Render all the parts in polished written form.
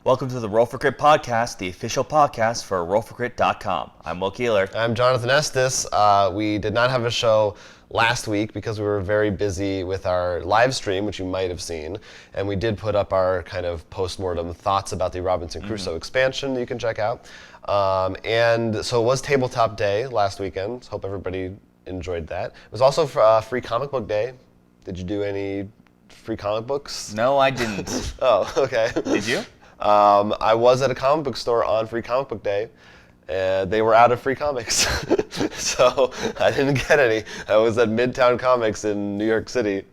Welcome to the Roll for Crit podcast, the official podcast for rollforcrit.com. I'm Will Keeler. I'm Jonathan Estes. We did not have a show last week because we were very busy with our live stream, which you might have seen, and we did put up our kind of post-mortem thoughts about the Robinson Crusoe expansion that you can check out. And so it was Tabletop Day last weekend. Hope everybody enjoyed that. It was also Free Comic Book Day. Did you do any free comic books? No, I didn't. Oh, okay. Did you? I was at a comic book store on Free Comic Book Day, and they were out of free comics, so I didn't get any. I was at Midtown Comics in New York City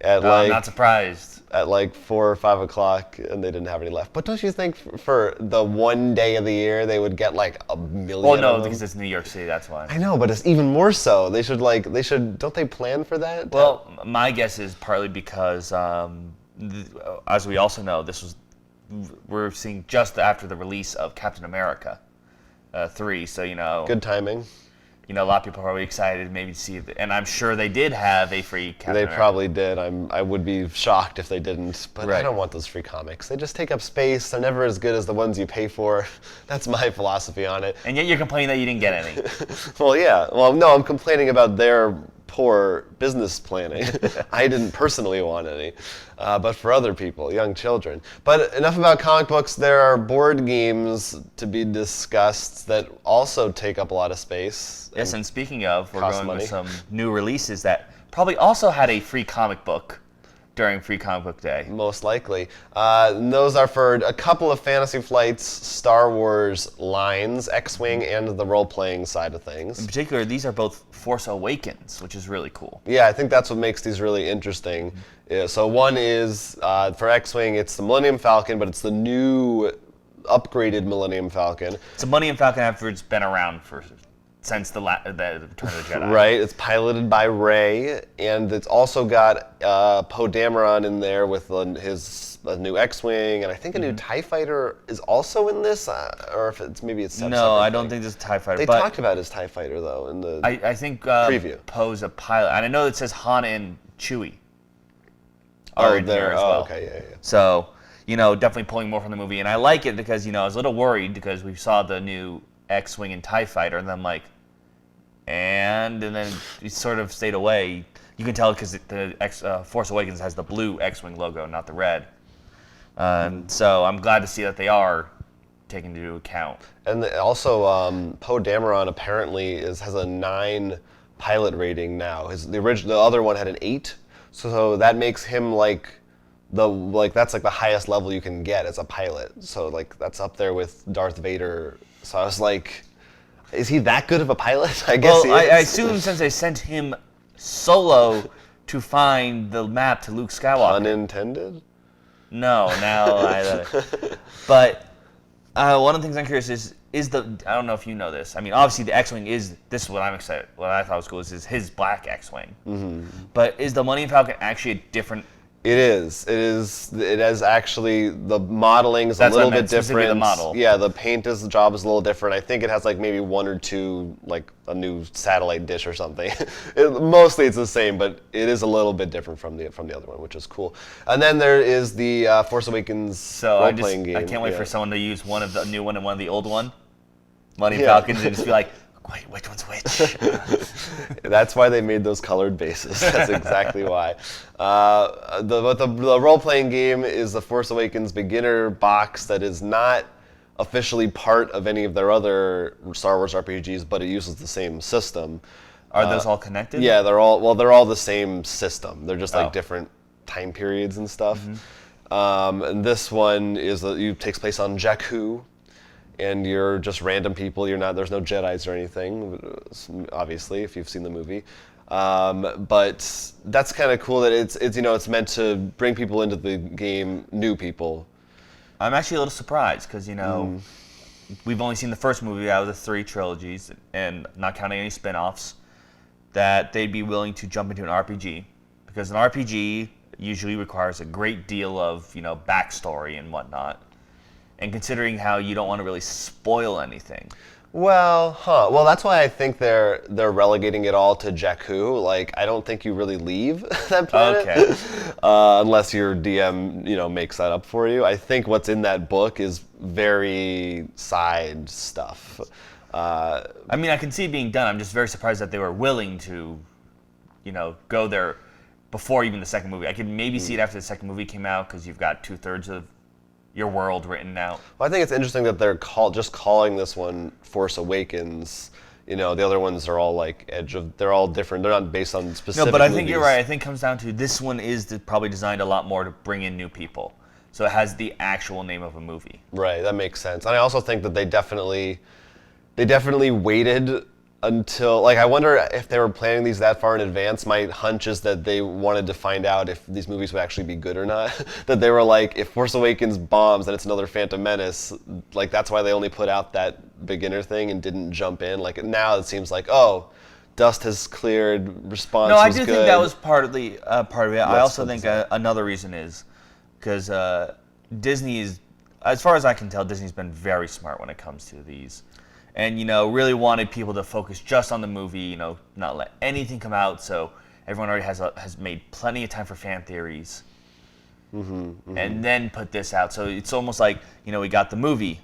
at I'm not surprised. at like 4 or 5 o'clock, and they didn't have any left. But don't you think for the one day of the year they would get like a million? Well, no, of them? because it's New York City, that's why. I know, but it's even more so. They should don't they plan for that? Well, my guess is partly because, as we also know, we're seeing just after the release of Captain America 3, so good timing. A lot of people are probably excited maybe to see it, and I'm sure they did have a free Captain America. They probably did. I would be shocked if they didn't, but Right. I don't want those free comics. They just take up space. They're never as good as the ones you pay for. That's my philosophy on it. And yet you're complaining that you didn't get any. Well, yeah. Well, no, I'm complaining about their poor business planning. I didn't personally want any, but for other people, young children. But enough about comic books. There are board games to be discussed that also take up a lot of space. Yes, and speaking of, we're Cost going money. with some new releases that probably also had a free comic book during Free Comic Book Day. Most likely. And those are for a couple of Fantasy Flight's Star Wars lines, X-Wing and the role-playing side of things. In particular, these are both Force Awakens, which is really cool. Yeah, I think that's what makes these really interesting. Yeah, so one is, for X-Wing, it's the Millennium Falcon, but it's the new upgraded Millennium Falcon. It's a Millennium Falcon after it's been around since the Return of the Jedi. Right, it's piloted by Rey, and it's also got Poe Dameron in there with his new X-Wing, and I think a new TIE Fighter is also in this, or if it's maybe it's No, separate I don't thing. think this is a TIE Fighter. They but talked about his TIE Fighter, though, in the I think preview. Poe's a pilot. And I know it says Han and Chewie Oh, are in here as well. okay, yeah. So, definitely pulling more from the movie. And I like it because, I was a little worried because we saw the new X-Wing and TIE Fighter, and then I'm like, and then it sort of stayed away. You can tell because the Force Awakens has the blue X-Wing logo, not the red. So I'm glad to see that they are taken into account. And also, Poe Dameron apparently has a 9 pilot rating now. The other one had an 8, so that makes him that's the highest level you can get as a pilot. So that's up there with Darth Vader. So I was like, is he that good of a pilot? I guess he is. I assume since they sent him solo to find the map to Luke Skywalker. Unintended? No, but one of the things I'm curious is I don't know if you know this. I mean, obviously the X-Wing this is what I'm excited, what I thought was cool is his black X-Wing. Mm-hmm. But is the Millennium Falcon actually a different? It is. It has actually, the modeling is a That's what I little meant, bit specifically different. the model. Yeah, the job is a little different. I think it has maybe 1 or 2, a new satellite dish or something. Mostly it's the same, but it is a little bit different from the other one, which is cool. And then there is the Force Awakens role-playing game. I can't wait for someone to use one of the new one and one of the old one, Millennium Falcons, and just be like, wait, which one's which? That's why they made those colored bases. That's exactly why. The role-playing game is the Force Awakens beginner box that is not officially part of any of their other Star Wars RPGs, but it uses the same system. Are those all connected? Yeah, they're all the same system. They're just different time periods and stuff. Mm-hmm. And this one takes place on Jakku. And you're just random people. There's no Jedis or anything, obviously, if you've seen the movie. But that's kind of cool that it's meant to bring people into the game, new people. I'm actually a little surprised because we've only seen the first movie out of the 3 trilogies, and not counting any spin-offs, that they'd be willing to jump into an RPG, because an RPG usually requires a great deal of backstory and whatnot. And considering how you don't want to really spoil anything. Well, that's why I think they're relegating it all to Jakku. Like, I don't think you really leave that planet Okay. unless your DM, makes that up for you. I think what's in that book is very side stuff. I mean, I can see it being done. I'm just very surprised that they were willing to, go there before even the second movie. I could maybe see it after the second movie came out because you've got 2/3 of your world written out. Well, I think it's interesting that they're just calling this one Force Awakens. The other ones are all like they're all different. They're not based on specific No, but I movies. think you're right. I think it comes down to this one is probably designed a lot more to bring in new people. So it has the actual name of a movie. Right, that makes sense. And I also think that they definitely waited until, like, I wonder if they were planning these that far in advance. My hunch is that they wanted to find out if these movies would actually be good or not. That they were like, if Force Awakens bombs, then it's another Phantom Menace. Like, that's why they only put out that beginner thing and didn't jump in. Like, now it seems like, oh, dust has cleared, response No, I was do good. think that was part of it. I also flip think this out. another reason is because Disney is, as far as I can tell, Disney's been very smart when it comes to these. And, really wanted people to focus just on the movie, not let anything come out. So everyone already has made plenty of time for fan theories. And then put this out. So it's almost like, we got the movie,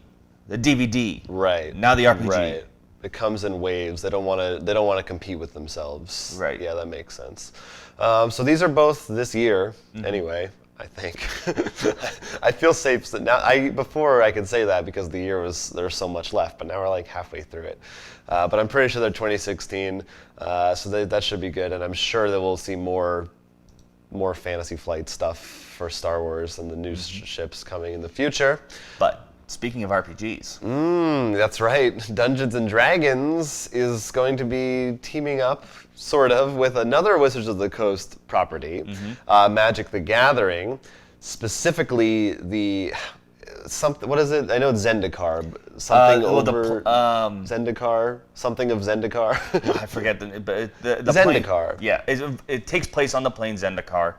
the DVD. Right. Now the RPG. Right. It comes in waves. They don't want to compete with themselves. Right. Yeah, that makes sense. So these are both this year, anyway. I think. I feel safe now. Before I could say that because the year there's so much left, but now we're like halfway through it. But I'm pretty sure they're 2016, so that should be good. And I'm sure that we'll see more Fantasy Flight stuff for Star Wars and the new ships coming in the future. But speaking of RPGs. That's right. Dungeons and Dragons is going to be teaming up, sort of, with another Wizards of the Coast property, Magic the Gathering, specifically what is it? I know it's Zendikar. Zendikar? Something of Zendikar? I forget the Zendikar. Plane, yeah, it takes place on the plane Zendikar.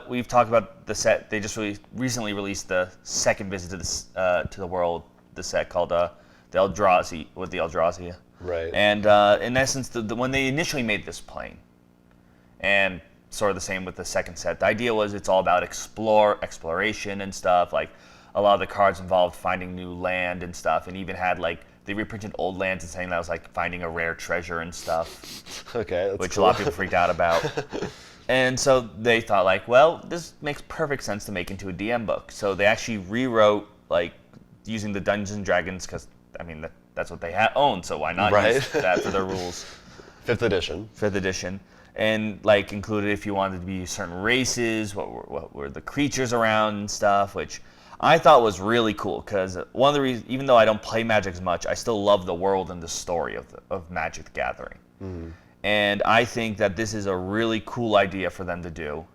We've talked about the set. They just recently released the second visit to the world. The set called the Eldrazi with the Eldrazi. Right. And in essence, when they initially made this plane, and sort of the same with the second set, the idea was it's all about exploration and stuff. Like a lot of the cards involved finding new land and stuff, and even had like they reprinted old lands and saying that was like finding a rare treasure and stuff. Okay, that's which cool. a lot of people freaked out about. And so they thought, like, well, this makes perfect sense to make into a DM book. So they actually rewrote, like, using the Dungeons and Dragons, because, I mean, that's what they own, so why not use that for their rules? 5th edition. 5th edition. And, like, included if you wanted to be certain races, what were the creatures around and stuff, which I thought was really cool, because one of the reasons, even though I don't play Magic as much, I still love the world and the story of Magic the Gathering. And I think that this is a really cool idea for them to do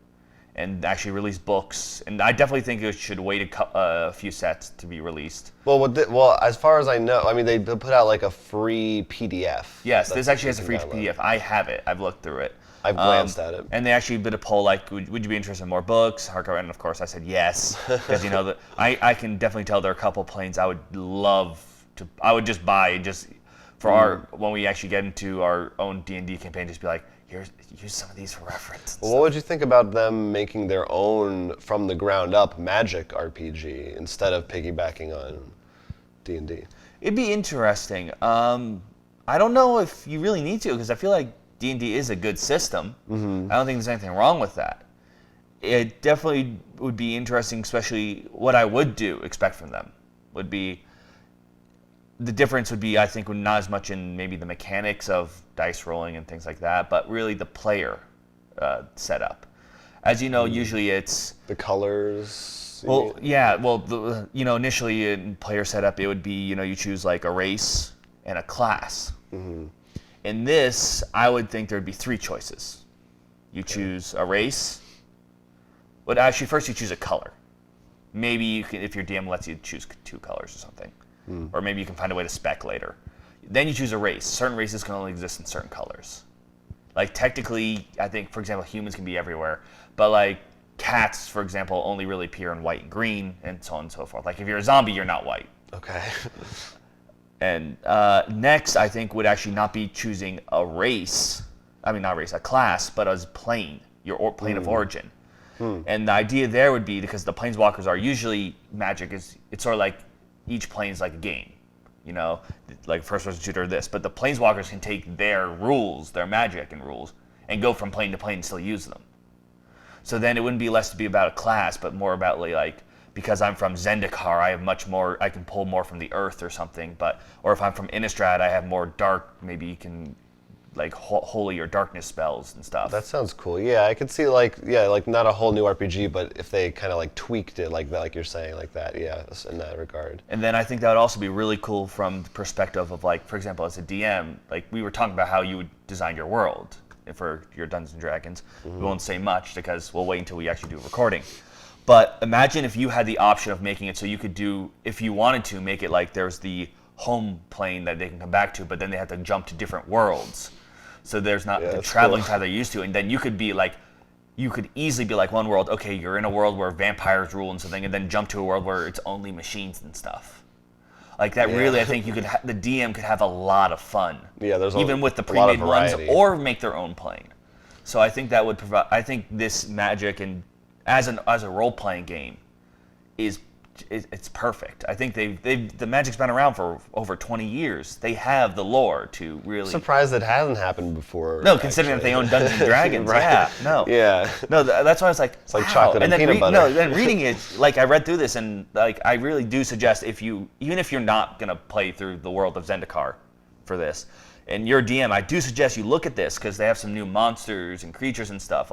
and actually release books. And I definitely think it should wait a few sets to be released. Well, as far as I know, I mean, they put out like a free PDF. Yes, this actually has a free PDF. I have it. I've looked through it. I've glanced at it. And they actually did a poll like, would you be interested in more books? Hardcover, and of course I said yes. Because, I can definitely tell there are a couple planes I would just buy just... For when we actually get into our own D&D campaign, just be like, use some of these for reference. Well, what would you think about them making their own, from the ground up, Magic RPG instead of piggybacking on D&D? It'd be interesting. I don't know if you really need to, because I feel like D&D is a good system. I don't think there's anything wrong with that. It definitely would be interesting, especially what I would expect from them, would be... The difference would be, I think, not as much in maybe the mechanics of dice rolling and things like that, but really the player setup. As you know, usually it's... The colors? Well, yeah. Well, initially in player setup, it would be, you choose like a race and a class. In this, I would think there would be 3 choices. You choose a race. But actually, first you choose a color. Maybe you can, if your DM lets you choose 2 colors or something. Or maybe you can find a way to spec later. Then you choose a race. Certain races can only exist in certain colors. Like technically, I think, for example, humans can be everywhere. But like cats, for example, only really appear in white and green and so on and so forth. Like if you're a zombie, you're not white. Okay. And next, I think, would actually not be choosing a race. I mean, not a race, a class, but as plane, your plane of origin. And the idea there would be, because the planeswalkers are usually Magic is, it's sort of like each plane is like a game, you know, like first-person shooter or this. But the planeswalkers can take their rules, their Magic and rules, and go from plane to plane and still use them. So then it wouldn't be less to be about a class, but more about like because I'm from Zendikar, I have much more. I can pull more from the earth or something. But or if I'm from Innistrad, I have more dark. Maybe you can like holy or darkness spells and stuff. That sounds cool. Yeah, I could see like not a whole new RPG, but if they kind of like tweaked it like that, like you're saying, like that. Yeah, in that regard. And then I think that would also be really cool from the perspective of like, for example, as a DM, like we were talking about how you would design your world for your Dungeons and Dragons. We won't say much because we'll wait until we actually do a recording. But imagine if you had the option of making it so you could do, if you wanted to, make it like there's the home plane that they can come back to, but then they have to jump to different worlds. So there's not the traveling time they're used to. And then you could be like, you could easily be like one world, okay, you're in a world where vampires rule and something, and then jump to a world where it's only machines and stuff. Like that really, I think you could, the DM could have a lot of fun. Yeah, there's even with the pre-made ones, or make their own plane. So I think that would provide. I think this Magic and as a role-playing game it's perfect. I think the Magic's been around for over 20 years. They have the lore to really. Surprised it hasn't happened before. No, considering that they own Dungeons and Dragons. Right. Yeah. No. Yeah. No, that's why I was like, it's like chocolate and peanut butter. No, then reading it, like I read through this, and like I really do suggest even if you're not gonna play through the world of Zendikar for this, and you're a DM, I do suggest you look at this because they have some new monsters and creatures and stuff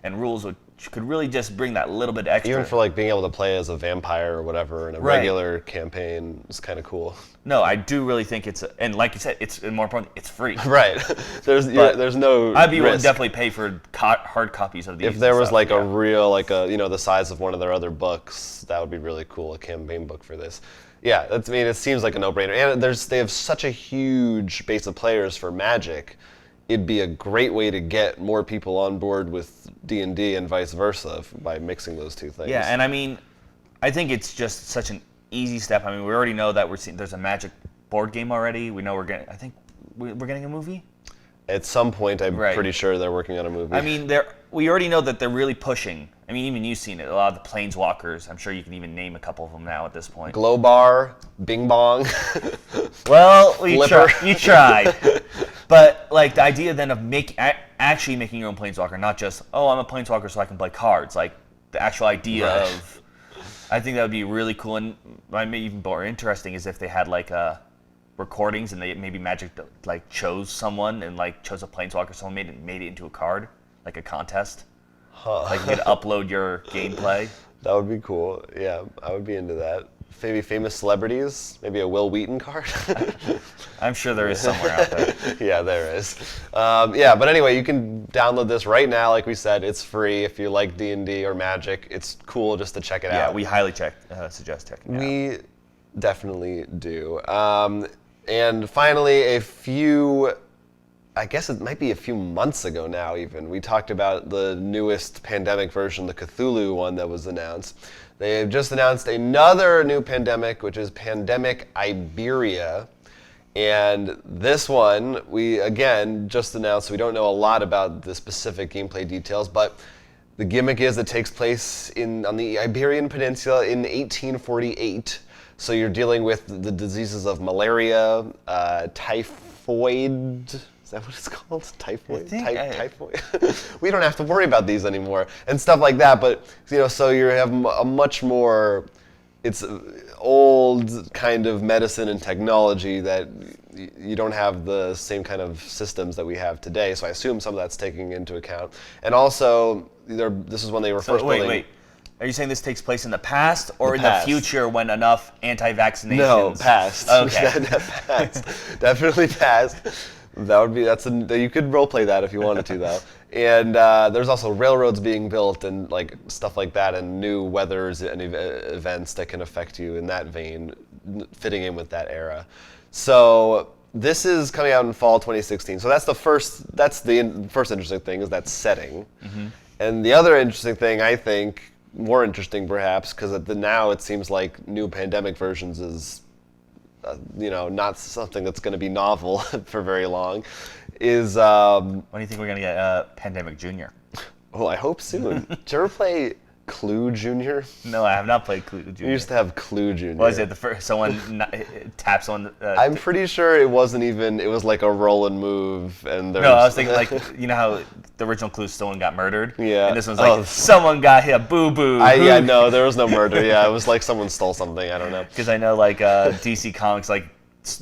and rules which could really just bring that little bit extra. Even for like being able to play as a vampire or whatever in a regular campaign is kind of cool. No, I do really think and like you said, it's more important. It's free. Right. There's no. I'd be willing to definitely pay for hard copies of these. If there was like a real the size of one of their other books, that would be really cool. A campaign book for this. Yeah, it seems like a no-brainer. And they have such a huge base of players for Magic. It'd be a great way to get more people on board with D&D and vice versa by mixing those two things. Yeah, and I mean, I think it's just such an easy step. I mean, we already know that there's a Magic board game already. We know we're getting a movie. At some point, I'm pretty sure they're working on a movie. I mean, we already know that they're really pushing. I mean, even you've seen it. A lot of the Planeswalkers. I'm sure you can even name a couple of them now at this point. Glowbar, Bing Bong. Well, you tried. But like the idea then of actually making your own Planeswalker, not just, oh, I'm a Planeswalker so I can play cards. Like the actual idea of, I think that would be really cool. And maybe even more interesting is if they had like recordings and they maybe Magic like chose someone and like chose a Planeswalker, someone made it into a card, like a contest. Like you could upload your gameplay. That would be cool. Yeah, I would be into that. Maybe famous celebrities, maybe a Will Wheaton card. I'm sure there is somewhere out there. Yeah, there is. But anyway, you can download this right now. Like we said, it's free if you like D&D or Magic. It's cool just to check it out. Yeah, we highly suggest checking it out. We definitely do. And finally, I guess it might be a few months ago now even, we talked about the newest pandemic version, the Cthulhu one that was announced. They have just announced another new pandemic, which is Pandemic Iberia. And this one, we again just announced, we don't know a lot about the specific gameplay details, but the gimmick is it takes place on the Iberian Peninsula in 1848. So you're dealing with the diseases of malaria, typhoid. Is that what it's called? Typhoid? Typhoid? We don't have to worry about these anymore. And stuff like that. But, so you have a much more, it's old kind of medicine and technology that you don't have the same kind of systems that we have today. So I assume some of that's taking into account. And also, this is when they were first building. Wait. Are you saying this takes place in the past or in the future when enough anti-vaccinations? No, past. Okay. Past. Definitely past. You could roleplay that if you wanted to, though. And there's also railroads being built and like stuff like that, and new weathers and events that can affect you in that vein, fitting in with that era. So this is coming out in fall 2016. So that's the first interesting thing is that setting. Mm-hmm. And the other interesting thing, I think, more interesting perhaps, because now it seems like new pandemic versions is not something that's going to be novel for very long, is When do you think we're gonna get Pandemic Junior? I hope soon. Did you ever play Clue Junior? No, I have not played Clue Junior. We used to have Clue Junior. What is it? The first someone taps on. I'm pretty sure it wasn't even. It was like a roll and move, and No, I was thinking like how the original Clue someone got murdered. Yeah. And this one's like someone got hit. Boo boo. Yeah, no, there was no murder. Yeah, it was like someone stole something. I don't know. Because I know like DC Comics, like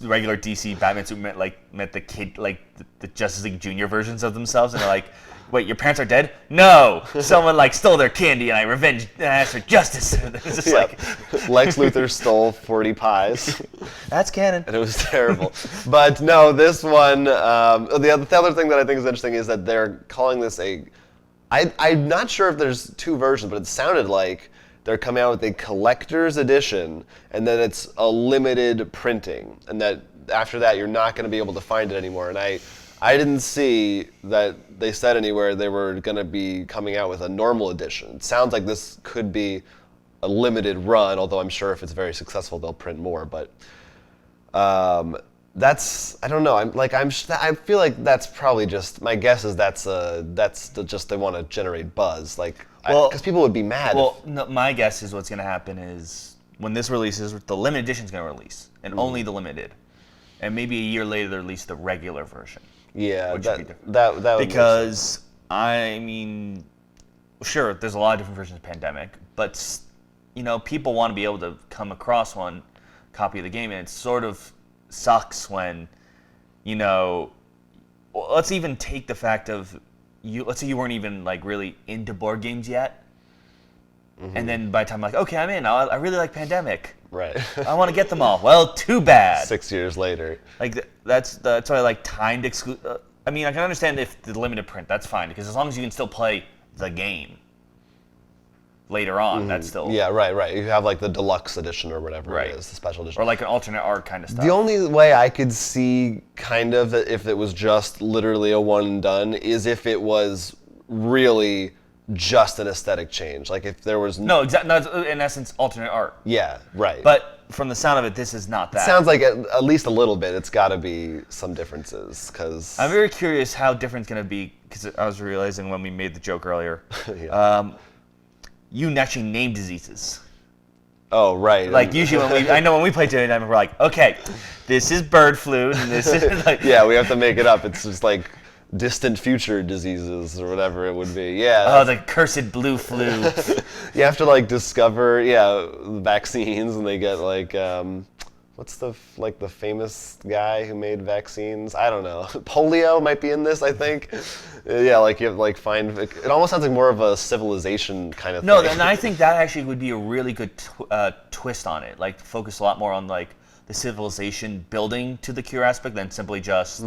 regular DC Batman Superman met the kid like the Justice League Junior versions of themselves, and they're like, wait, your parents are dead? No, someone like stole their candy, and I asked for justice. It's just like Lex Luthor stole 40 pies. That's canon. And it was terrible. But no, this one, the other thing that I think is interesting is that they're calling this I'm not sure if there's two versions, but it sounded like they're coming out with a collector's edition, and then it's a limited printing, and that after that you're not going to be able to find it anymore. And I didn't see that they said anywhere they were going to be coming out with a normal edition. It sounds like this could be a limited run, although I'm sure if it's very successful they'll print more. But that's, I don't know. I feel like that's probably just, my guess is that's just they want to generate buzz, because people would be mad. Well, no, my guess is what's going to happen is when this releases, the limited edition is going to release, and only the limited, and maybe a year later they release the regular version. Yeah, that would because I mean, sure, there's a lot of different versions of Pandemic, but people want to be able to come across one copy of the game, and it sort of sucks when, let's even take the fact of let's say you weren't even like really into board games yet, and then by the time okay, I'm in. I really like Pandemic. Right. I want to get them all. Well, too bad. 6 years later. That's why I like timed I mean, I can understand if the limited print, that's fine, because as long as you can still play the game later on, that's still... Yeah, right. You have like the deluxe edition or whatever Right. it is, the special edition. Or like an alternate art kind of stuff. The only way I could see kind of if it was just literally a one and done is if it was really just an aesthetic change. Like if there was... No, exactly. No, in essence, alternate art. Yeah, right. But from the sound of it, this is not that. It sounds like at least a little bit. It's got to be some differences, because... I'm very curious how different it's going to be, because I was realizing when we made the joke earlier. Yeah. You actually name diseases. Oh, right. Like usually when we play D&D, we're like, okay, this is bird flu, and this is like... Yeah, we have to make it up. It's just like distant future diseases or whatever it would be. Yeah. Oh, the cursed blue flu. You have to discover vaccines, and they get what's the famous guy who made vaccines? I don't know. Polio might be in this, I think. Yeah, you have find it almost sounds like more of a civilization kind of thing. No, and I think that actually would be a really good twist on it. Focus a lot more on the civilization building to the cure aspect than simply just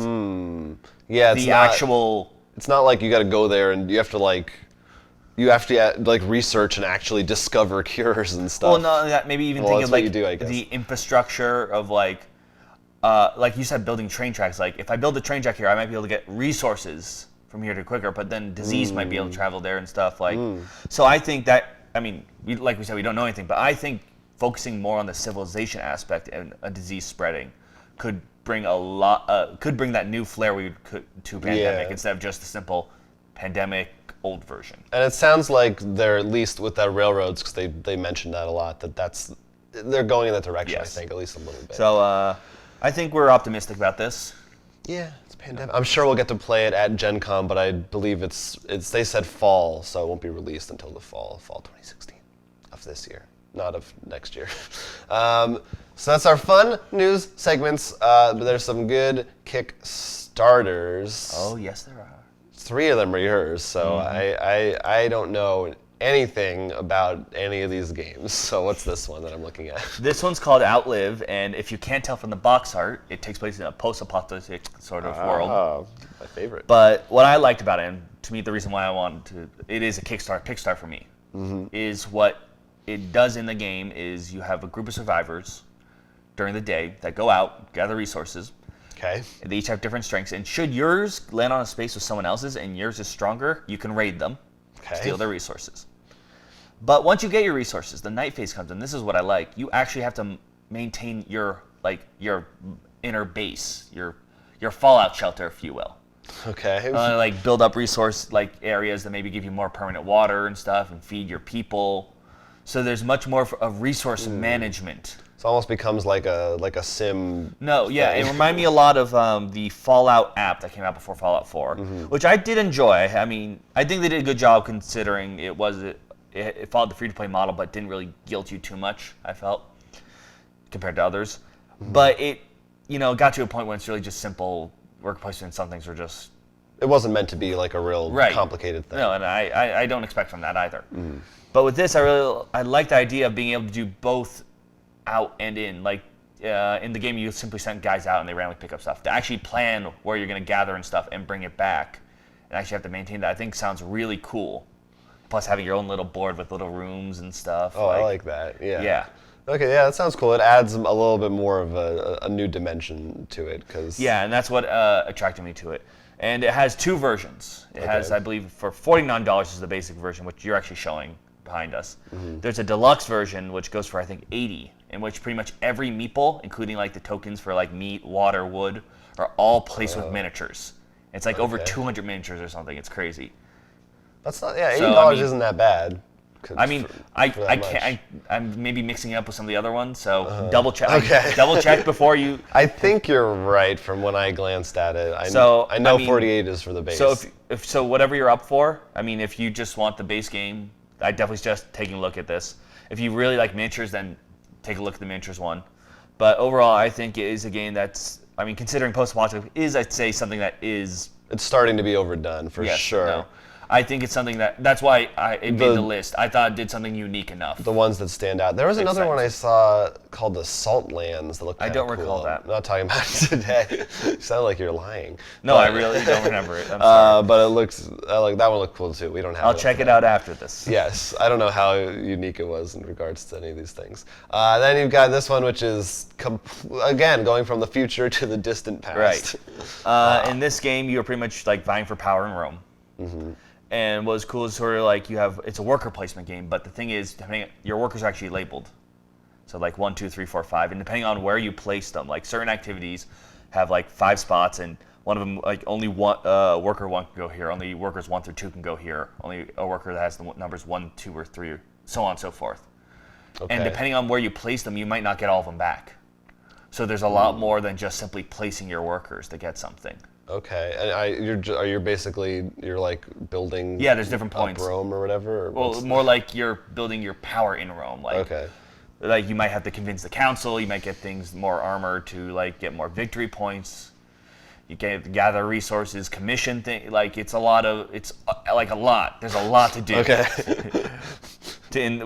actual. It's not like you got to go there and you have to research and actually discover cures and stuff. Well, no, maybe even think of the infrastructure of like you said, building train tracks. Like if I build a train track here, I might be able to get resources from here to quicker, but then disease might be able to travel there and stuff. So I think that, I mean, like we said, we don't know anything, but I think focusing more on the civilization aspect and a disease spreading could bring that new flair to Pandemic instead of just the simple Pandemic old version. And it sounds like they're, at least with that railroads, because they mentioned that a lot, they're going in that direction. Yes. I think, at least a little bit. So I think we're optimistic about this. Yeah, it's Pandemic. I'm sure we'll get to play it at Gen Con, but I believe it's they said fall, so it won't be released until the fall 2016 of this year, not of next year. So that's our fun news segments. But there's some good Kickstarters. Oh, yes, there are. 3 of them are yours, so I don't know anything about any of these games. So what's this one that I'm looking at? This one's called Outlive, and if you can't tell from the box art, it takes place in a post-apocalyptic sort of world. My favorite. But what I liked about it, and to me the reason why I wanted to, it is a Kickstarter Pickstarter for me, is what it does in the game is you have a group of survivors during the day that go out, gather resources. Okay. They each have different strengths, and should yours land on a space with someone else's and yours is stronger, you can raid them, steal their resources. But once you get your resources, the night phase comes, and this is what I like. You actually have to maintain your like your inner base, your fallout shelter, if you will. Okay. Like build up resource like areas that maybe give you more permanent water and stuff, and feed your people. So there's much more of resource management. It almost becomes like a sim. No, yeah, it reminded me a lot of the Fallout app that came out before Fallout 4, which I did enjoy. I mean, I think they did a good job considering it followed the free-to-play model, but didn't really guilt you too much, I felt, compared to others. But it, got to a point when it's really just simple worker placement. Some things were just... It wasn't meant to be like a real complicated thing. No, and I don't expect from that either. But with this, I like the idea of being able to do both out and in. Like in the game, you simply sent guys out and they randomly pick up stuff. To actually plan where you're going to gather and stuff and bring it back, and actually have to maintain that, I think sounds really cool. Plus having your own little board with little rooms and stuff. Oh, I like that. Yeah. Yeah. Okay, yeah, that sounds cool. It adds a little bit more of a new dimension to it, because... Yeah, and that's what attracted me to it. And it has two versions. It has, I believe, for $49 is the basic version, which you're actually showing behind us. There's a deluxe version, which goes for, I think, $80, in which pretty much every meeple, including like the tokens for like meat, water, wood, are all placed with miniatures. It's like over 200 miniatures or something. It's crazy. That's not, $80 isn't that bad. I mean, I'm maybe mixing it up with some of the other ones, so double check. Okay. Double check before you. I think you're right from when I glanced at it. I know 48 is for the base. So if whatever you're up for, I mean, if you just want the base game, I definitely suggest taking a look at this. If you really like miniatures, then take a look at the miniatures one. But overall, I think it is a game that's, I mean, considering post-apocalyptic is, I'd say, something that is... It's starting to be overdone, for sure. No. I think it's something that's why it made the list. I thought it did something unique enough. The ones that stand out. There was another one I saw called the Salt Lands that looked kind of cool. I don't recall that. I'm not talking about it today. You sound like you're lying. No, I really don't remember it. I'm sorry. But it looks, that one looked cool too. We don't have I'll check it out after this. Yes. I don't know how unique it was in regards to any of these things. Then you've got this one, which is, again, going from the future to the distant past. Right. In this game, you're pretty much like vying for power in Rome. And what's cool is sort of like it's a worker placement game, but the thing is, your workers are actually labeled. So like 1, 2, 3, 4, 5, and depending on where you place them, like certain activities have like 5 spots, and one of them, like only one worker 1 can go here, only workers 1 through 2 can go here, only a worker that has the numbers 1, 2, or 3, so on and so forth. Okay. And depending on where you place them, you might not get all of them back. So there's a lot more than just simply placing your workers to get something. Okay, and you're basically like building. Yeah, there's different points. Rome or whatever. Or well, more like you're building your power in Rome. Like, like you might have to convince the council. You might get things more armor to like get more victory points. You gather resources, commission thing. Like it's a lot. There's a lot to do. Okay. And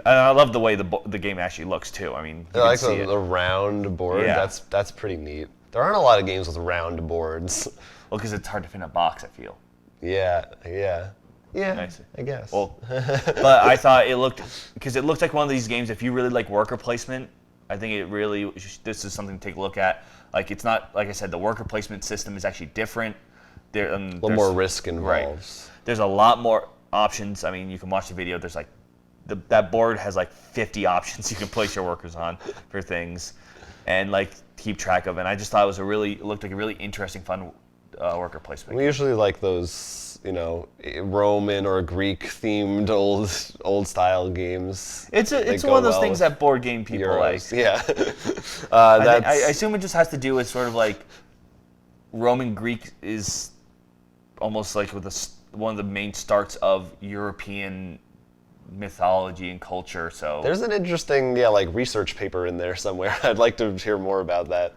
I love the way the game actually looks too. I mean, I like the round board. Yeah. That's pretty neat. There aren't a lot of games with round boards. Well, because it's hard to fit in a box, I feel. Yeah, I guess. Well, but I thought it looked like one of these games, if you really like worker placement, I think this is something to take a look at. Like, it's not, like I said, the worker placement system is actually different. A little more risk involved. Right. There's a lot more options. I mean, you can watch the video. There's like, that board has like 50 options you can place your workers on for things. And like keep track of, and I just thought it looked like a really interesting, fun worker placement. We usually like those, Roman or Greek themed old style games. It's one of those things that board game people Euros. like. Yeah. I assume it just has to do with sort of like Roman Greek is almost like one of the main starts of European mythology and culture. So there's an interesting research paper in there somewhere. I'd like to hear more about that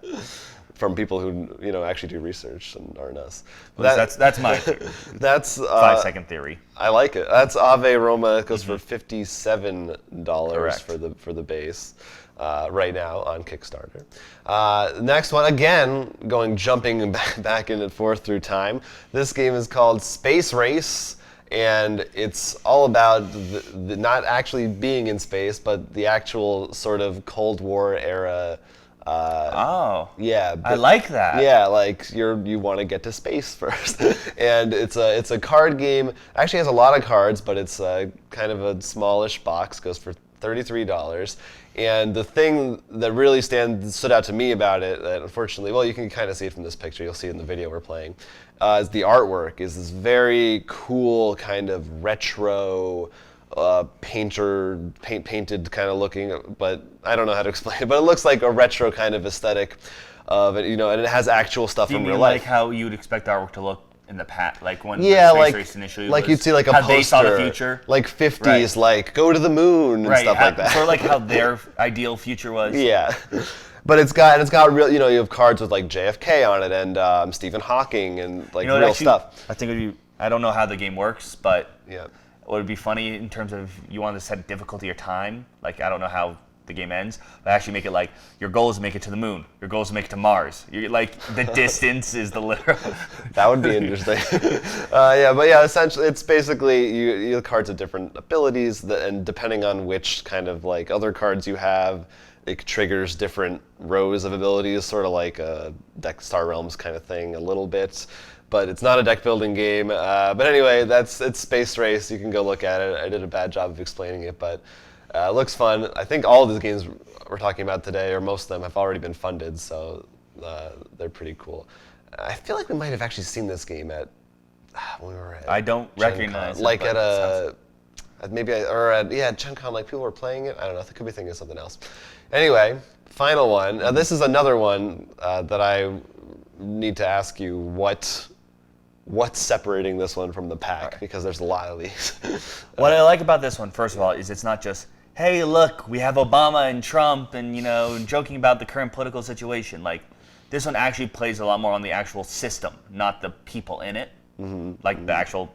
from people who actually do research and aren't us. That's my theory. That's 5-second theory. I like it. That's Ave Roma. It goes for $57 for the base right now on Kickstarter. Next one, again, jumping back and forth through time. This game is called Space Race. And it's all about not actually being in space, but the actual sort of Cold War era. Yeah. I like that. Yeah, like you want to get to space first, and it's a card game. Actually, has a lot of cards, but it's kind of a smallish box. Goes for $33. And the thing that really stood out to me about it, that unfortunately, well, you can kind of see it from this picture, you'll see it in the video we're playing, is the artwork is this very cool kind of retro, painted kind of looking, but I don't know how to explain it, but it looks like a retro kind of aesthetic of it, and it has actual stuff from real life. Like how you would expect artwork to look in the past, like when the Space Race initially like was, you'd see like a how poster, they saw the future, like 50s, right. like go to the moon and stuff like that. Sort of like how their ideal future was. Yeah, but it's got real. You have cards with like JFK on it and Stephen Hawking and like real stuff. I think it'd be, I don't know how the game works, but yeah, it would be funny in terms of you want to set difficulty or time. Like I don't know how the game ends, but actually make it like your goal is to make it to the moon, your goal is to make it to Mars. You're like the distance is the literal. That would be interesting. Yeah, essentially it's basically you cards have different abilities and depending on which kind of like other cards you have, it triggers different rows of abilities, sort of like a deck Star Realms kind of thing a little bit. But it's not a deck building game. But anyway, it's Space Race. You can go look at it. I did a bad job of explaining it, but it looks fun. I think all of the games we're talking about today, or most of them, have already been funded, so they're pretty cool. I feel like we might have actually seen this game at when we were at I don't recognize it, like but at Gen Con, like people were playing it. I don't know. I could be thinking of something else. Anyway, final one. This is another one that I need to ask you what's separating this one from the pack, because there's a lot of these. What I like about this one, first of all, is it's not just, hey, look, we have Obama and Trump and, joking about the current political situation. Like, this one actually plays a lot more on the actual system, not the people in it, the actual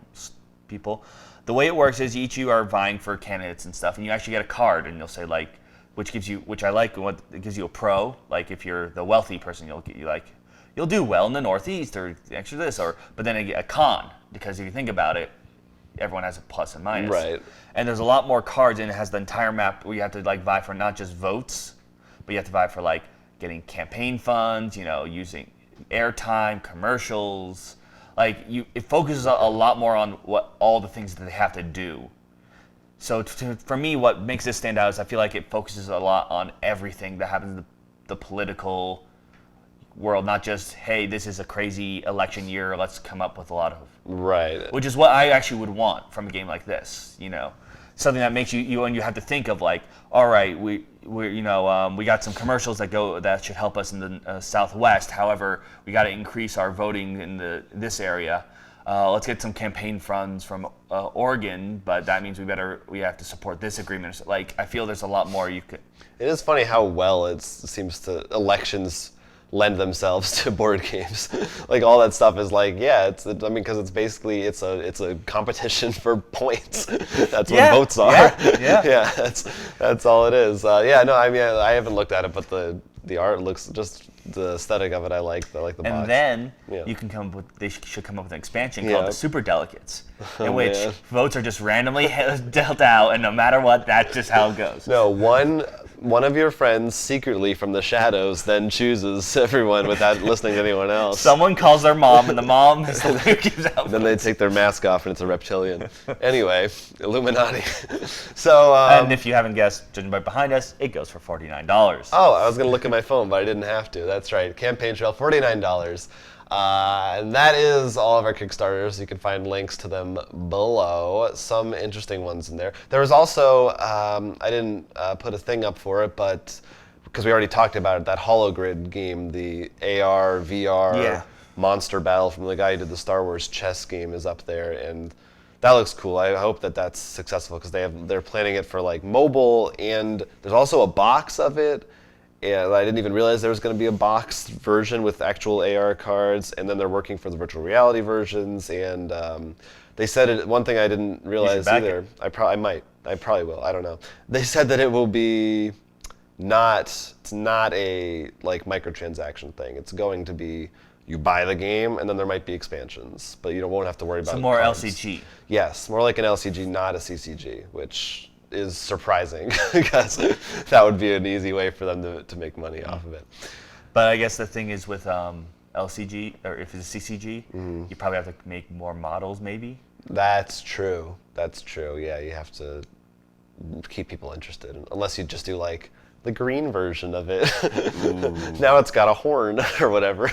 people. The way it works is each of you are vying for candidates and stuff, and you actually get a card, and you'll say, like, which I like, it gives you a pro. Like, if you're the wealthy person, you'll do well in the Northeast, or extra this, but then a con, because if you think about it, everyone has a plus and minus. Right. And there's a lot more cards, and it has the entire map where you have to vie for not just votes, but you have to vie for getting campaign funds, using airtime, commercials. It focuses a lot more on all the things that they have to do. So for me, what makes this stand out is I feel like it focuses a lot on everything that happens in the political world, not just, hey, this is a crazy election year, let's come up with a lot of... Right. Which is what I actually would want from a game like this, Something that makes you and you have to think of all right, we got some commercials that should help us in the Southwest. However, we got to increase our voting in this area. Let's get some campaign funds from Oregon, but that means we have to support this agreement. I feel there's a lot more you could... It is funny how well it seems to elections lend themselves to board games. All that stuff is because it's basically it's a competition for points. That's what votes are. Yeah, that's all it is. I haven't looked at it, but the art looks just, the aesthetic of it I like the box. And then you can they should come up with an expansion called the Super Delegates, in which votes are just randomly dealt out, and no matter what, that's just how it goes. No, one of your friends secretly from the shadows then chooses everyone without listening to anyone else. Someone calls their mom, and the mom is the one who gives out. Then they take their mask off, and it's a reptilian. Anyway, Illuminati. So. And if you haven't guessed, judging by behind us, it goes for $49. Oh, I was gonna look at my phone, but I didn't have to. That's right. Campaign trail, $49. And that is all of our Kickstarters. You can find links to them below. Some interesting ones in there. There was also, I didn't put a thing up for it, but because we already talked about it, that Hologrid game, the AR, VR monster battle from the guy who did the Star Wars chess game is up there, and that looks cool. I hope that that's successful because they're planning it for mobile, and there's also a box of it. Yeah, I didn't even realize there was going to be a boxed version with actual AR cards, and then they're working for the virtual reality versions. And they said it. One thing I didn't realize either. I probably will. I don't know. They said that it will be it's not a microtransaction thing. It's going to be you buy the game, and then there might be expansions, but you won't have to worry about. So more cards. LCG. Yes, more like an LCG, not a CCG, which is surprising because that would be an easy way for them to make money off of it. But I guess the thing is with LCG, or if it's a CCG, you probably have to make more models maybe? That's true. Yeah, you have to keep people interested, unless you just do like the green version of it. Now it's got a horn or whatever.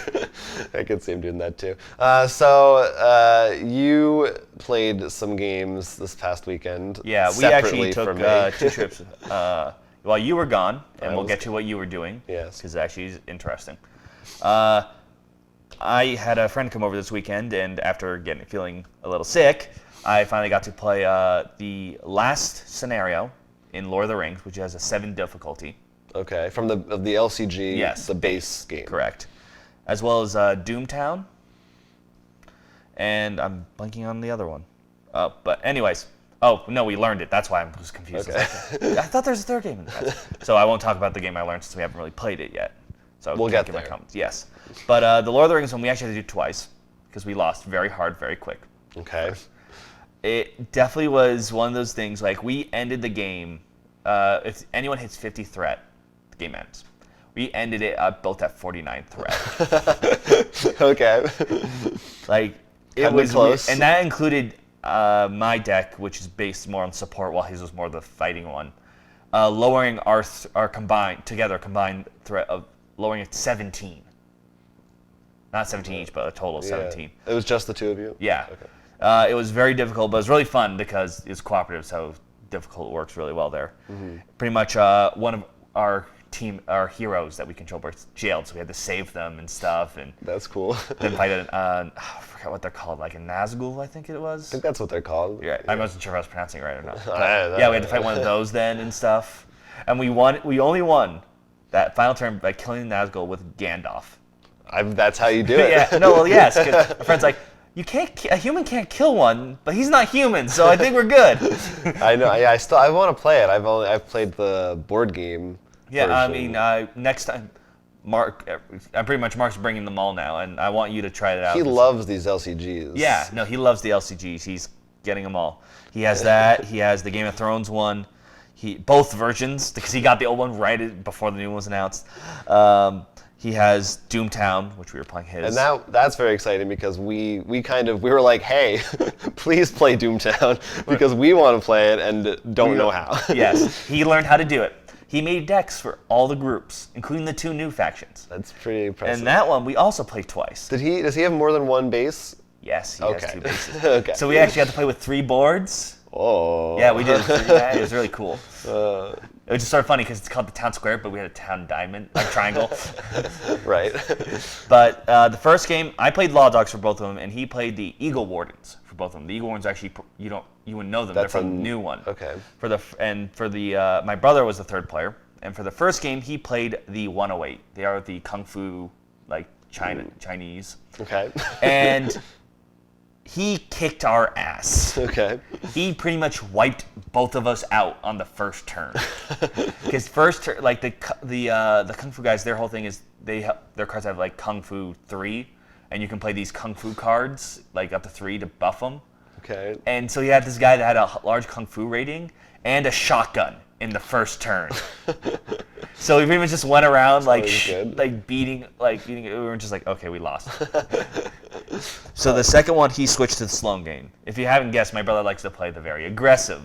I could see him doing that too. So you played some games this past weekend. Yeah, we actually separately took from me. 2 trips while you were gone, and we'll was get to what you were doing. Yes. Because actually is interesting. I had a friend come over this weekend, and after feeling a little sick, I finally got to play the last scenario in Lord of the Rings, which has a 7 difficulty. Okay, from the LCG, Yes. the base game. Correct. As well as Doomtown. And I'm blanking on the other one. But anyways, oh, no, we learned it. That's why I was confused. Okay. I thought there was a third game in that. So I won't talk about the game I learned since we haven't really played it yet. So We'll can't get give my there. comments. Yes. But the Lord of the Rings one, we actually had to do twice because we lost very hard, very quick. Okay. It definitely was one of those things, like we ended the game, if anyone hits 50 threat, the game ends. We ended it both at 49 threat. Okay. Like, it Kinda was close. And that included my deck, which is based more on support, while his was more the fighting one. Lowering our combined threat of lowering it 17. Not 17 each, but a total of 17. It was just the two of you? Yeah. Okay. It was very difficult, but it was really fun because it's cooperative, so difficult works really well there. Mm-hmm. Pretty much one of our heroes that we controlled were jailed, so we had to save them and stuff, and That's cool. then fight I forgot what they're called, like a Nazgul, I think it was. I think that's what they're called. Yeah, I wasn't sure if I was pronouncing it right or not. But, I- yeah, we had to fight one of those then and stuff, and we only won that final turn by killing the Nazgul with Gandalf. That's how you do it. Yeah, no, well, yes, because my friend's like, a human can't kill one, but he's not human, so I think we're good. I know. Yeah, I want to play it. I've played the board game. Yeah, I version. mean, next time, Mark's bringing them all now, and I want you to try it out. He loves these LCGs. Yeah, no, he loves the LCGs. He's getting them all. He has that. He has the Game of Thrones one. Both versions, because he got the old one right before the new one was announced. He has Doomtown, which we were playing his. And that's very exciting because we were like, hey, please play Doomtown because we want to play it and don't know how. Yes, he learned how to do it. He made decks for all the groups, including the 2 new factions. That's pretty impressive. And that one we also played twice. Does he have more than one base? Yes, he Okay. has 2 bases. Okay. So we actually got to play with 3 boards. Oh. Yeah, we did. It was really cool. Uh, It was just sort of funny because it's called the town square, but we had a town diamond, like triangle. right. But the first game, I played Law Dogs for both of them, and he played the Eagle Wardens for both of them. The Eagle Wardens actually, you wouldn't know them. That's They're from the new one. Okay. My brother was the third player, and for the first game, he played the 108. They are the Kung Fu, like Chinese. Okay. And he kicked our ass. Okay. He pretty much wiped both of us out on the first turn. Because first turn, like the Kung Fu guys, their whole thing is their cards have like Kung Fu 3, and you can play these Kung Fu cards like up to 3 to buff them. Okay. And so he had this guy that had a large Kung Fu rating and a shotgun in the first turn. So we pretty much just went around beating. We were just like, okay, we lost. So the second one, he switched to the Sloan game. If you haven't guessed, my brother likes to play the very aggressive.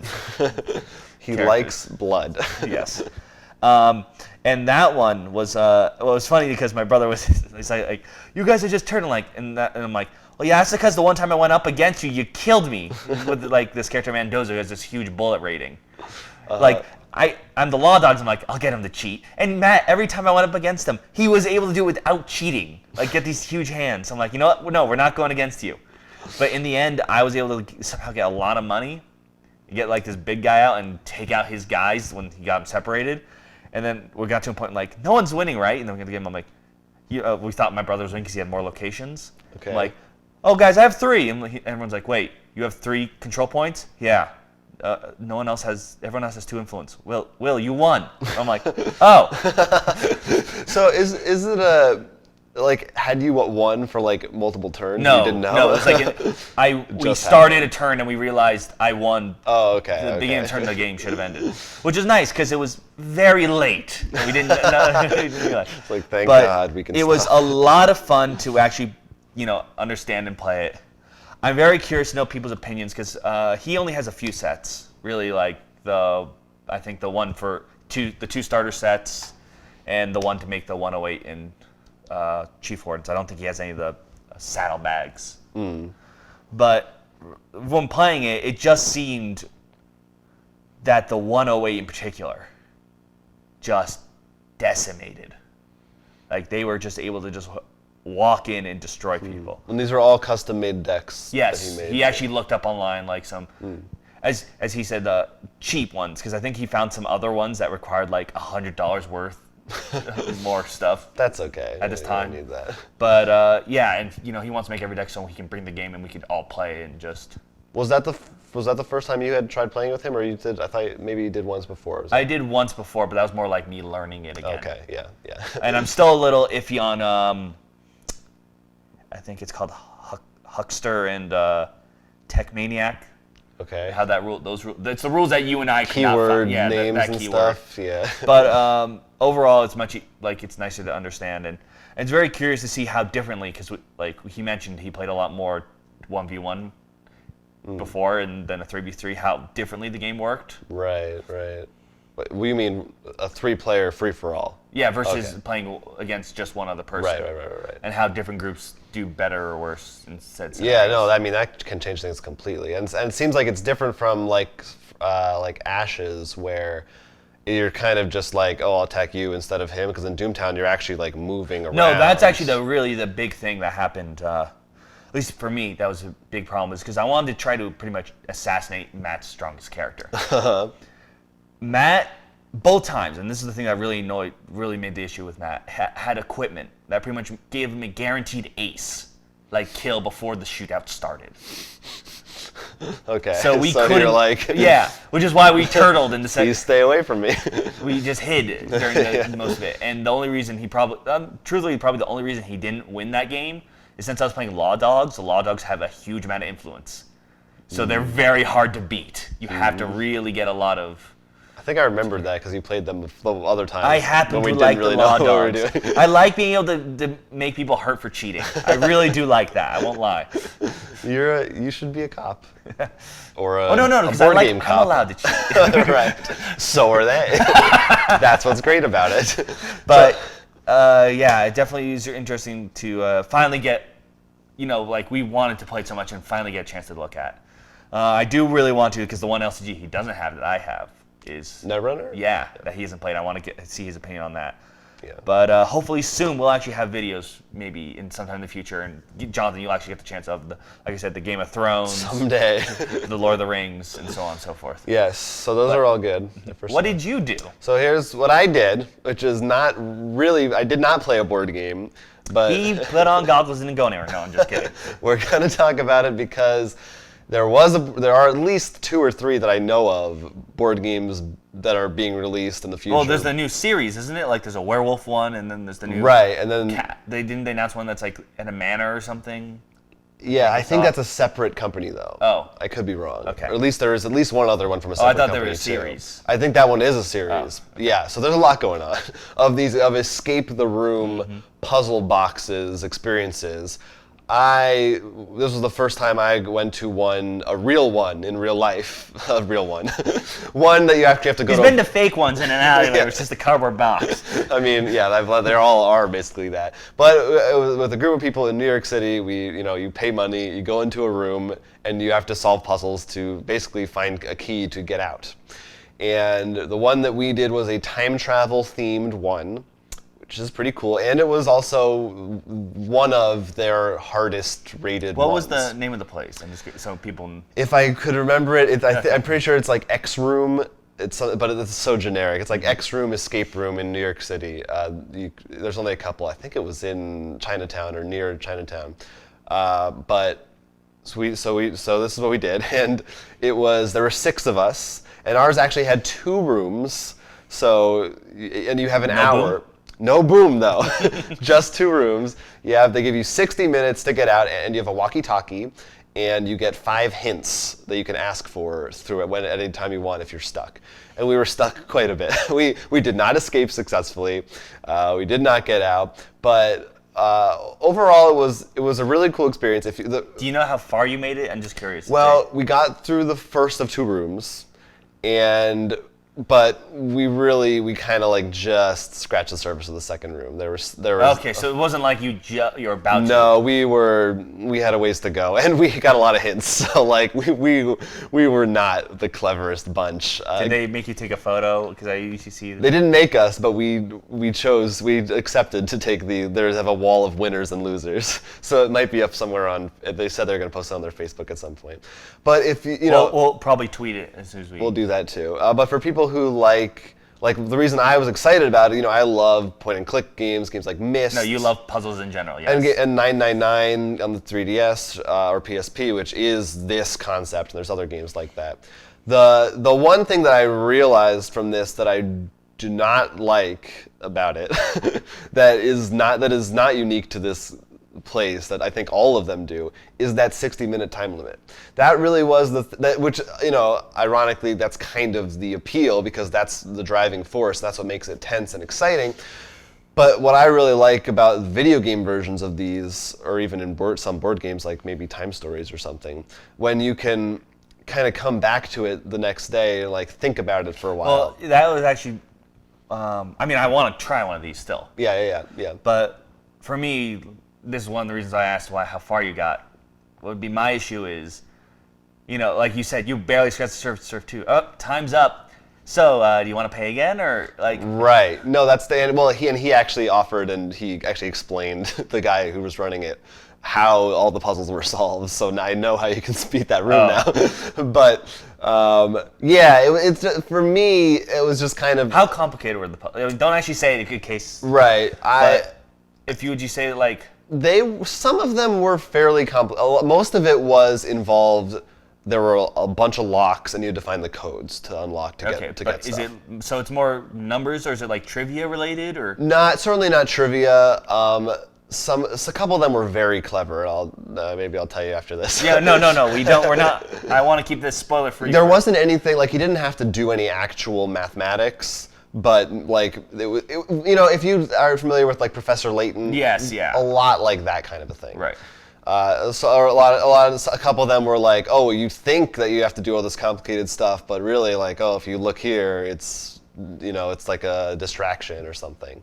He characters. likes blood. Yes. And that one was it was funny because my brother he's like, you guys are just turning and I'm like, well, yeah, that's because the one time I went up against you, you killed me with like this character Mendoza who has this huge bullet rating. Like I'm the Law Dogs. I'm like, I'll get him to cheat. And Matt, every time I went up against him, he was able to do it without cheating. Like get these huge hands. I'm like, you know what? No, we're not going against you. But in the end, I was able to somehow get a lot of money, get like this big guy out and take out his guys when he got them separated. And then we got to a point like, no one's winning, right? And then we got the game. I'm like, we thought my brother was winning because he had more locations. Okay. I'm like, oh guys, I have 3. And everyone's like, wait, you have 3 control points? Yeah. Everyone else has 2 influence. Will, you won. I'm like, oh. So is it had you won for like multiple turns? No, You didn't know? no. It's like we Just started a turn and we realized I won. Oh, okay. The okay. beginning of the turn of the game should have ended, which is nice because it was very late. We didn't. Realize. It's like, thank But God we can it was stop. a lot of fun to actually, understand and play it. I'm very curious to know people's opinions because he only has a few sets. Really, like the I think the one for the two starter sets, and the one to make the 108 in Chief Hordes. I don't think he has any of the saddlebags. But when playing it, it just seemed that the 108 in particular just decimated. Like, they were just able to just walk in and destroy people. And these are all custom-made decks Yes, that he made. he actually looked up online like some, as he said, the cheap ones, because I think he found some other ones that required like $100 worth more stuff. That's okay. At this time. You don't need that. But yeah, and he wants to make every deck so he can bring the game and we could all play and just. Was that the first time you had tried playing with him, or you did? I thought maybe you did once before. I did once before, but that was more like me learning it again. Okay, yeah. And I'm still a little iffy on I think it's called Huckster and Tech Maniac. Okay. How that rule, it's the rules that you and I could not Keyword find. Yeah, names that and keyword. stuff. Yeah. But overall, it's much it's nicer to understand, and it's very curious to see how differently, because like he mentioned, he played a lot more 1v1 before, and then a 3v3. How differently the game worked. Right. What do you mean a 3-player free-for-all? Yeah, versus playing against just one other person. Right. And how different groups do better or worse in said scenarios. Yeah, no, I mean that can change things completely, and it seems like it's different from like Ashes, where you're kind of just like, oh, I'll attack you instead of him, because in Doomtown you're actually like moving around. No, that's actually really the big thing that happened. At least for me, that was a big problem, is because I wanted to try to pretty much assassinate Matt's strongest character. Matt, both times, and this is the thing that really made the issue with Matt, had equipment that pretty much gave him a guaranteed ace, like kill before the shootout started. Okay. So we couldn't. You're like, yeah, which is why we turtled in the second. Please stay away from me. We just hid during most of it, and the only reason he probably the only reason he didn't win that game is since I was playing Law Dogs. The Law Dogs have a huge amount of influence, so they're very hard to beat. You have to really get a lot of. I think I remembered that because you played them the other times. I happen when to we like didn't really the Law know what we were Dogs. doing. I like being able to make people hurt for cheating. I really do like that. I won't lie. You should be a cop. Or a, No, a because board game I'm cop. allowed to cheat. Right. So are they. That's what's great about it. But yeah, it definitely is interesting to finally get, like we wanted to play so much and finally get a chance to look at. I do really want to, because the one LCG he doesn't have that I have is Netrunner? Yeah, that he hasn't played. I want to see his opinion on that. Yeah. But hopefully soon we'll actually have videos, maybe in sometime in the future, and Jonathan, you'll actually get the chance of like I said, the Game of Thrones, Someday. the Lord of the Rings, and so on and so forth. Yes. So those are all good. What did you do? So here's what I did, which is not really. I did not play a board game, but He put on goggles and didn't go anywhere. No, I'm just kidding. we're gonna talk about it because there are at least 2 or 3 that I know of board games that are being released in the future. Well, there's the new series, isn't it? Like there's a werewolf one, and then there's the new right, and then cat. They announce one that's like in a manor or something. yeah, I think thought- that's a separate company though. Oh. I could be wrong. Okay. Or at least there is at least one other one from a I separate thought company there was a too. series. I think that one is a series. Oh, Yeah, so there's a lot going on of escape the room puzzle boxes experiences. This was the first time I went to a real one in real life, a real one, one that you actually have to go He's to. been to fake ones in an alley where it's just a cardboard box. I mean, yeah, they all are basically that. But with a group of people in New York City, you pay money, you go into a room, and you have to solve puzzles to basically find a key to get out. And the one that we did was a time travel themed one, which is pretty cool, and it was also one of their hardest rated What ones. was the name of the place? So people. If I could remember it, I'm pretty sure it's like X Room. But it's so generic. It's like X Room, Escape Room in New York City. There's only a couple. I think it was in Chinatown or near Chinatown. So this is what we did, and there were 6 of us, and ours actually had 2 rooms. And you have an hour. Boom? No boom though, just 2 rooms. They give you 60 minutes to get out, and you have a walkie-talkie, and you get 5 hints that you can ask for through it at any time you want if you're stuck. And we were stuck quite a bit. We did not escape successfully. We did not get out, but overall it was a really cool experience. Do you know how far you made it? I'm just curious. Well, we got through the first of 2 rooms, and but we kind of like just scratched the surface of the second room. There was Okay, so it wasn't like you're about to. No, we had a ways to go, and we got a lot of hints. So like we were not the cleverest bunch. Did they make you take a photo? Because I usually see. They didn't make us, but we accepted to take have a wall of winners and losers. So it might be up somewhere on. They said they're going to post it on their Facebook at some point. But if you know, we'll probably tweet it as soon as we. We'll do that too. But for people who like the reason I was excited about it, I love point and click games like Myst. No, you love puzzles in general, yes. And 999 on the 3DS or PSP, which is this concept, and there's other games like that. The one thing that I realized from this that I do not like about it that is not unique to this place that I think all of them do is that 60-minute time limit. That really was which ironically that's kind of the appeal because that's the driving force. That's what makes it tense and exciting. But what I really like about video game versions of these, or even in some board games like maybe Time Stories or something, when you can kind of come back to it the next day, like think about it for a while. Well, that was actually. I want to try one of these still. Yeah. But for me, this is one of the reasons I asked how far you got. What would be my issue is, like you said, you barely scratched the surface of Surf 2. Oh, time's up. So, do you want to pay again, or like? Right. No, that's he actually offered, and he actually explained the guy who was running it how all the puzzles were solved. So now I know how you can speed that room now. But it's for me, it was just kind of how complicated were the puzzles? Don't actually say it in case. Right. Would you say like? Some of them were fairly complicated. Most of it was involved. There were a bunch of locks, and you had to find the codes to unlock to get stuff. Is it so? It's more numbers, or is it like trivia related, or? Certainly not trivia. A couple of them were very clever. Maybe I'll tell you after this. Yeah, no. We don't. We're not. I want to keep this spoiler free. There wasn't anything like you didn't have to do any actual mathematics. But like, if you are familiar with like Professor Layton, yes, yeah, a lot like that kind of a thing, right? A couple of them were like, oh, you think that you have to do all this complicated stuff, but really, like, oh, if you look here, it's like a distraction or something.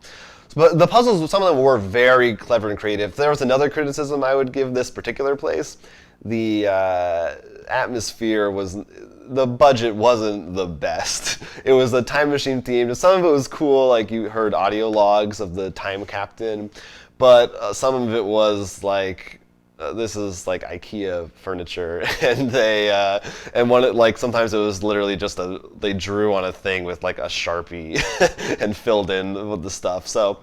But the puzzles, some of them were very clever and creative. If there was another criticism I would give this particular place, the atmosphere the budget wasn't the best. It was a time machine themed. Some of it was cool, like you heard audio logs of the time captain, but some of it was like, this is like IKEA furniture, and sometimes it was literally just they drew on a thing with like a Sharpie and filled in with the stuff. So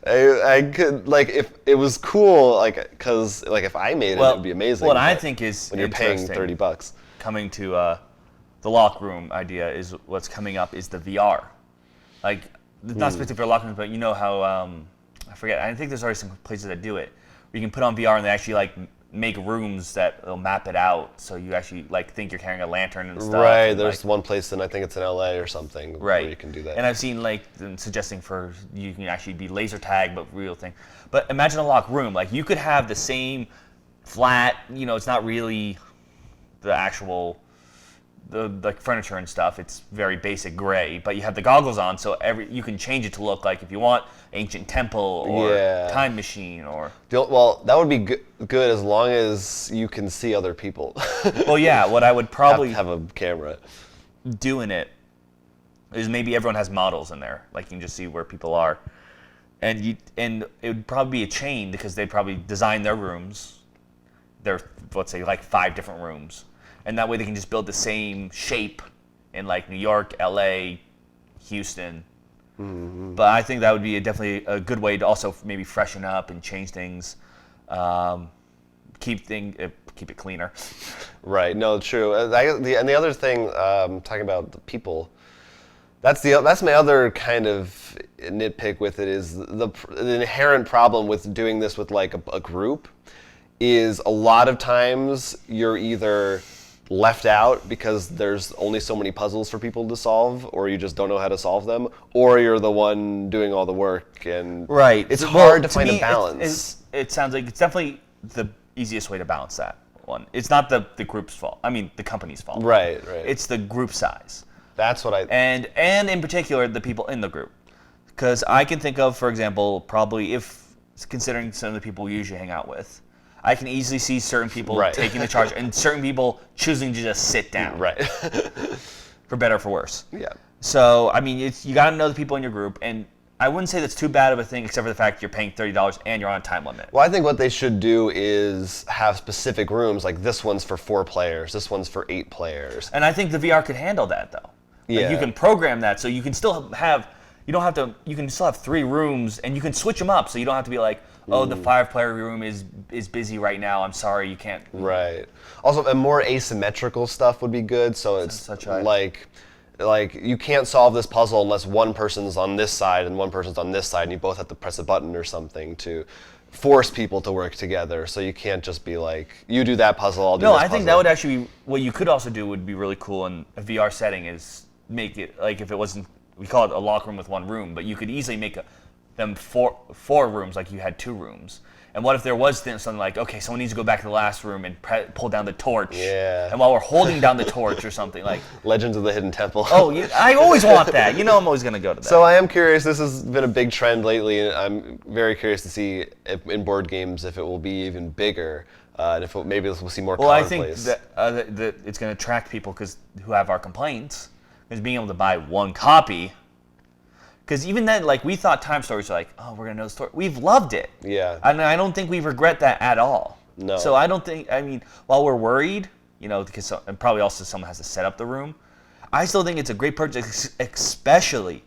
I could if it was cool, because if I made it, it would be amazing. What I think is when you're paying $30, coming to the lock room idea is what's coming up is the VR, like not specific for lock rooms, but how I forget. I think there's already some places that do it. You can put on VR and they actually make rooms that will map it out, so you actually think you're carrying a lantern and stuff. Right. And there's one place, and I think it's in LA or something, right, where you can do that. And I've seen them suggesting for you can actually be laser tag, but real thing. But imagine a locked room. You could have the same flat. It's not really the actual the furniture and stuff. It's very basic gray, but you have the goggles on, so you can change it to look like, if you want, ancient temple or time machine or. Well, that would be good as long as you can see other people. Well, yeah. What I would probably have a camera. Doing it is maybe everyone has models in there, you can just see where people are, and it would probably be a chain because they'd probably design their rooms. Let's say 5 different rooms. And that way they can just build the same shape in New York, LA, Houston. Mm-hmm. But I think that would be definitely a good way to also maybe freshen up and change things, keep it cleaner. Right. No, true. And the other thing, talking about the people, that's my other kind of nitpick with it is the inherent problem with doing this with a group is a lot of times you're either left out because there's only so many puzzles for people to solve, or you just don't know how to solve them, or you're the one doing all the work, and right. It's hard to find a balance. It sounds like it's definitely the easiest way to balance that one. It's not the group's fault. I mean, the company's fault. Right. It's the group size. That's what I... And in particular, the people in the group. Because I can think of, for example, probably if, considering some of the people we usually hang out with, I can easily see certain people taking the charge and certain people choosing to just sit down. Right. For better or for worse. Yeah. So, I mean, you got to know the people in your group, and I wouldn't say that's too bad of a thing, except for the fact you're paying $30 and you're on a time limit. Well, I think what they should do is have specific rooms, like this one's for 4 players, this one's for 8 players. And I think the VR could handle that, though. Yeah. Like, you can program that so you can still have, you don't have to, you can still have 3 rooms, and you can switch them up, so you don't have to be like, oh, the 5-player room is busy right now, I'm sorry, you can't. Right. Also, a more asymmetrical stuff would be good, so it's like you can't solve this puzzle unless one person's on this side and one person's on this side, and you both have to press a button or something to force people to work together. So you can't just be like, you do that puzzle, I'll do this puzzle. No, I think that would actually be, what you could also do would be really cool in a VR setting is make it, like if it wasn't, we call it a locker room with 1 room, but you could easily make them 4 rooms like you had 2 rooms. And what if there was something like, okay, someone needs to go back to the last room and pull down the torch. Yeah. And while we're holding down the torch or something like. Legends of the Hidden Temple. Oh, I always want that. You know I'm always going to go to that. So I am curious, this has been a big trend lately, and I'm very curious to see if, in board games if it will be even bigger. And if maybe we'll see more commonplace. Well, I think that it's going to attract people who have our complaints, because being able to buy 1 copy. Because even then, like, we thought Time Stories were like, oh, we're going to know the story. We've loved it. Yeah. And I don't think we regret that at all. No. So I don't think, I mean, while we're worried, because and probably also someone has to set up the room, I still think it's a great purchase, especially,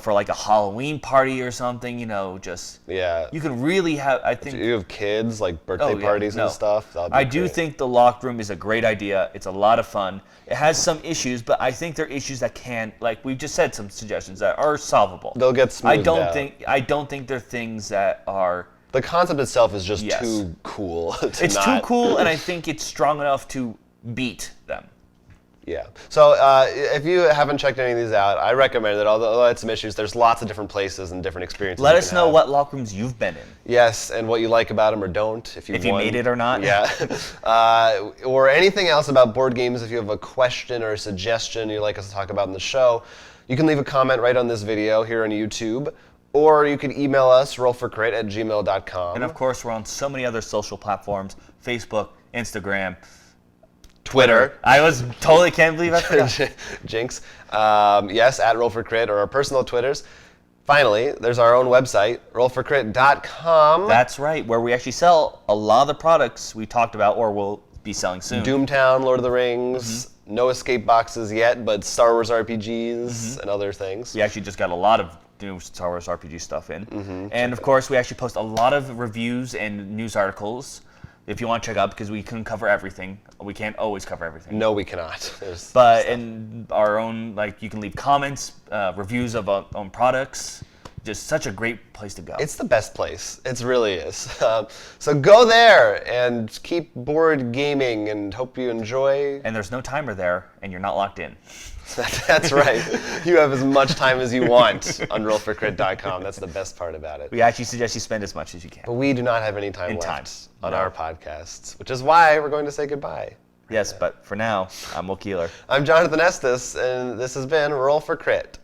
for like a Halloween party or something, just. Yeah. You can really have, I think. If you have kids, like birthday parties and stuff. I do think the locked room is a great idea. It's a lot of fun. It has some issues, but I think there are issues that can, like we've just said, some suggestions that are solvable. They'll get smoothed out. I don't think they're things that are. The concept itself is just too cool. It's too cool, and I think it's strong enough to beat them. Yeah. So if you haven't checked any of these out, I recommend it. Although I had some issues, there's lots of different places and different experiences. Let us know what locker rooms you've been in. Yes, and what you like about them or don't. If you made it or not. Yeah. Or anything else about board games. If you have a question or a suggestion you'd like us to talk about in the show, you can leave a comment right on this video here on YouTube. Or you can email us, rollforcrit@gmail.com. And of course, we're on so many other social platforms: Facebook, Instagram, Twitter. I totally can't believe I forgot. Jinx. Yes, at rollforcrit or our personal Twitters. Finally, there's our own website, rollforcrit.com. That's right, where we actually sell a lot of the products we talked about or will be selling soon. Doomtown, Lord of the Rings, no escape boxes yet, but Star Wars RPGs and other things. We actually just got a lot of new Star Wars RPG stuff in. And of course, we actually post a lot of reviews and news articles if you want to check out, because we couldn't cover everything. We can't always cover everything. No, we cannot. But in our own, you can leave comments, reviews of our own products. Just such a great place to go. It's the best place. It really is. So go there and keep board gaming and hope you enjoy. And there's no timer there, and you're not locked in. That's right. You have as much time as you want on rollforcrit.com. That's the best part about it. We actually suggest you spend as much as you can. But we do not have any time left on our podcasts, which is why we're going to say goodbye. Yes, but for now, I'm Will Keeler. I'm Jonathan Estes, and this has been Roll for Crit.